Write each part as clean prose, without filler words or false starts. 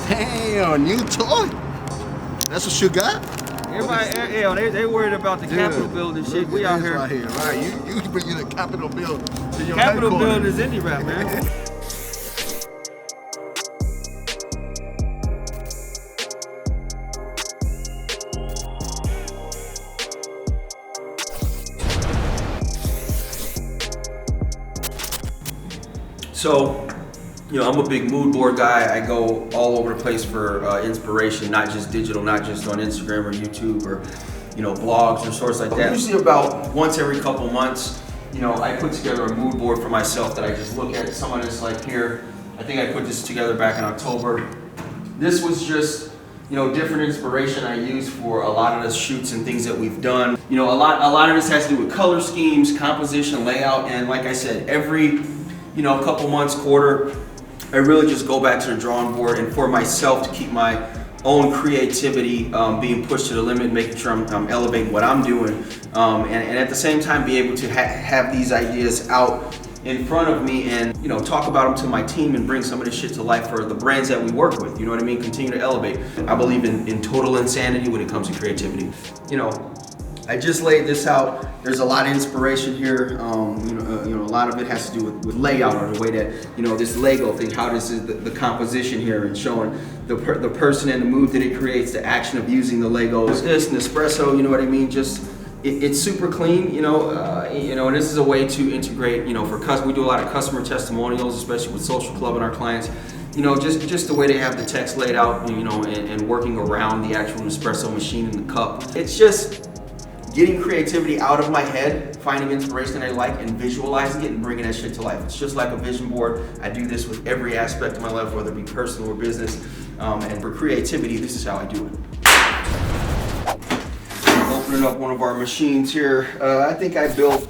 Damn, new toy. That's what you got? Everybody, they worried about the Capitol building shit. We out here. Right here, right? You bringing the Capitol building to your Capitol building headquarters. is INDIRAP, man. So, you know, I'm a big mood board guy. I go all over the place for inspiration, not just digital, not just on Instagram or YouTube or, you know, blogs or sorts like that. Usually about once every couple months, you know, I put together a mood board for myself that I just look at. Some of this, like here, I think I put this together back in October. This was just, you know, different inspiration I use for a lot of the shoots and things that we've done. You know, a lot of this has to do with color schemes, composition, layout, and like I said, every, you know, a couple months, quarter, I really just go back to the drawing board, and for myself to keep my own creativity being pushed to the limit, making sure I'm elevating what I'm doing, and at the same time be able to have these ideas out in front of me and, you know, talk about them to my team and bring some of this shit to life for the brands that we work with, you know what I mean? Continue to elevate. I believe in total insanity when it comes to creativity. You know, I just laid this out. There's a lot of inspiration here. You know, a lot of it has to do with layout, or the way that, you know, this Lego thing, how this is the composition here, and showing the person and the mood that it creates, the action of using the Legos. This Nespresso, you know what I mean? Just it's super clean, you know, and this is a way to integrate, you know, we do a lot of customer testimonials, especially with Social Club and our clients. You know, just the way they have the text laid out, you know, and working around the actual Nespresso machine in the cup. It's just getting creativity out of my head, finding inspiration that I like, and visualizing it and bringing that shit to life. It's just like a vision board. I do this with every aspect of my life, whether it be personal or business. And for creativity, this is how I do it. Opening up one of our machines here. I think I built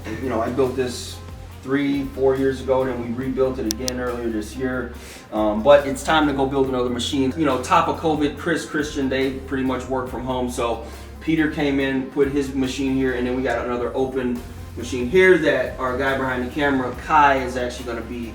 this 3-4 years ago, and then we rebuilt it again earlier this year. But it's time to go build another machine. You know, top of COVID, Christian, they pretty much work from home, so Peter came in, put his machine here, and then we got another open machine here that our guy behind the camera, Kai, is actually going to be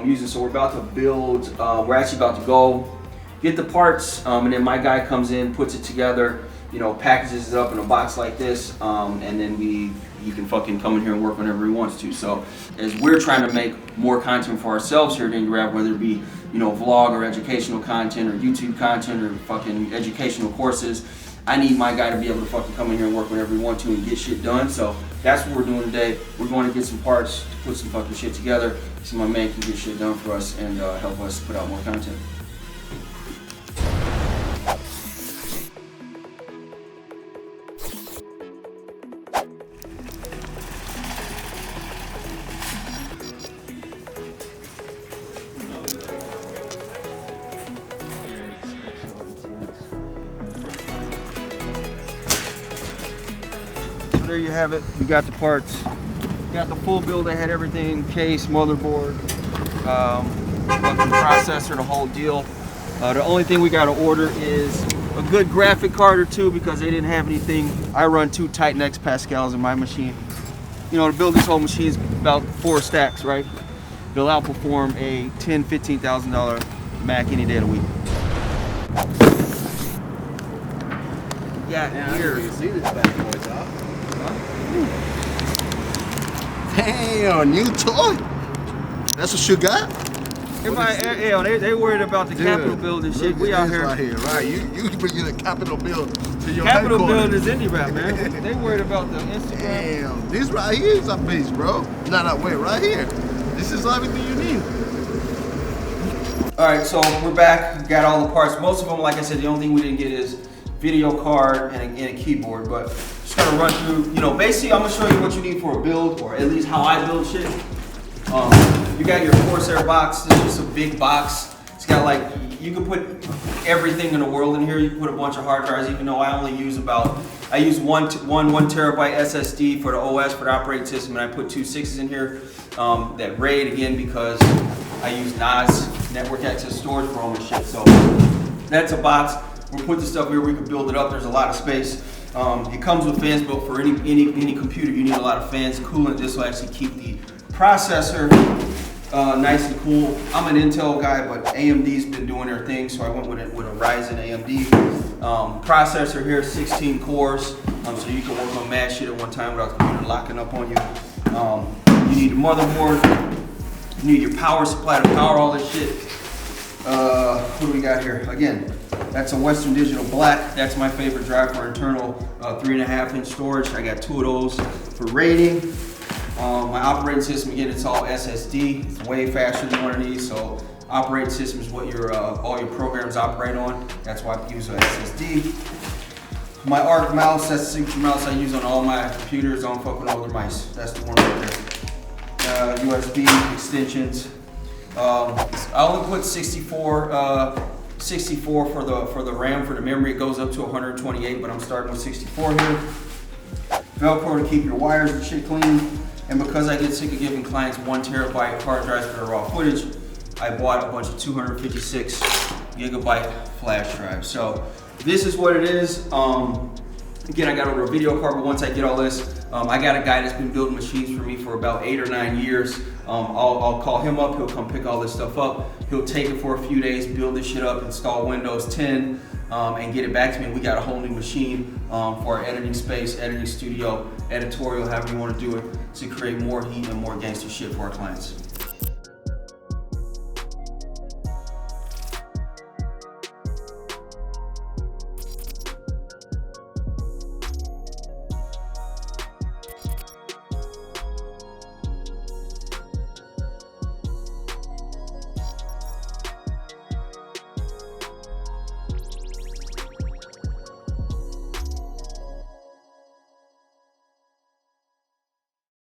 using. So we're about to build, we're actually about to go get the parts, and then my guy comes in, puts it together, you know, packages it up in a box like this, and then he can fucking come in here and work whenever he wants to. So as we're trying to make more content for ourselves here at INDIRAP, whether it be, you know, vlog or educational content or YouTube content or fucking educational courses, I need my guy to be able to fucking come in here and work whenever we want to and get shit done. So that's what we're doing today. We're going to get some parts to put some fucking shit together so my man can get shit done for us and help us put out more content. There you have it. We got the parts. Got the full build. I had everything: case, motherboard, fucking processor, the whole deal. The only thing we got to order is a good graphic card or two, because they didn't have anything. I run 2 Titan X Pascals in my machine. You know, to build this whole machine is about 4 stacks, right? They'll outperform a $10,000-$15,000 Mac any day of the week. Yeah, here. You see this bad boys, huh? Damn, new toy. That's what you got? Everybody, they worried about the Capitol building shit. We out here. Right here, right? You bringing the Capitol building to your Capitol headquarters. building is INDIRAP, man. They worried about the Instagram. Damn, this right here is a beast, bro. No, wait, right here. This is everything you need. All right, so we're back. We got all the parts. Most of them, like I said, the only thing we didn't get is video card and a keyboard. But just gonna run through. You know, basically, I'm gonna show you what you need for a build, or at least how I build shit. You got your Corsair box. This is just a big box. It's got, like, you can put everything in the world in here. You can put a bunch of hard drives, even though I only use I use one terabyte SSD for the OS, for the operating system, and I put 2 6s in here. That RAID, again, because I use NAS, network access storage for all my shit. So that's a box. We'll put this stuff here, we can build it up. There's a lot of space. It comes with fans, but for any computer, you need a lot of fans. Coolant, this will actually keep the processor nice and cool. I'm an Intel guy, but AMD's been doing their thing, so I went with a Ryzen AMD. Processor here, 16 cores, so you can work on mad shit at one time without the computer locking up on you. You need a motherboard. You need your power supply to power all this shit. What do we got here? Again, that's a Western Digital Black. That's my favorite drive for internal 3.5-inch storage. I got 2 of those for rating. My operating system, again, it's all SSD. It's way faster than one of these. So operating system is what your all your programs operate on. That's why I use an SSD. My ARC mouse, that's the signature mouse I use on all my computers. I don't fuck with older mice. That's the one right there. USB extensions. I only put 64 for the RAM. For the memory, it goes up to 128, but I'm starting with 64 here. Velcro to keep your wires and shit clean. And because I get sick of giving clients 1 terabyte hard drives for the raw footage, I bought a bunch of 256 gigabyte flash drives. So this is what it is. Again, I got over a video card, but once I get all this, I got a guy that's been building machines for me for about 8 or 9 years. I'll call him up, he'll come pick all this stuff up. He'll take it for a few days, build this shit up, install Windows 10, and get it back to me. We got a whole new machine for our editing space, editing studio, editorial, however you want to do it, to create more heat and more gangster shit for our clients.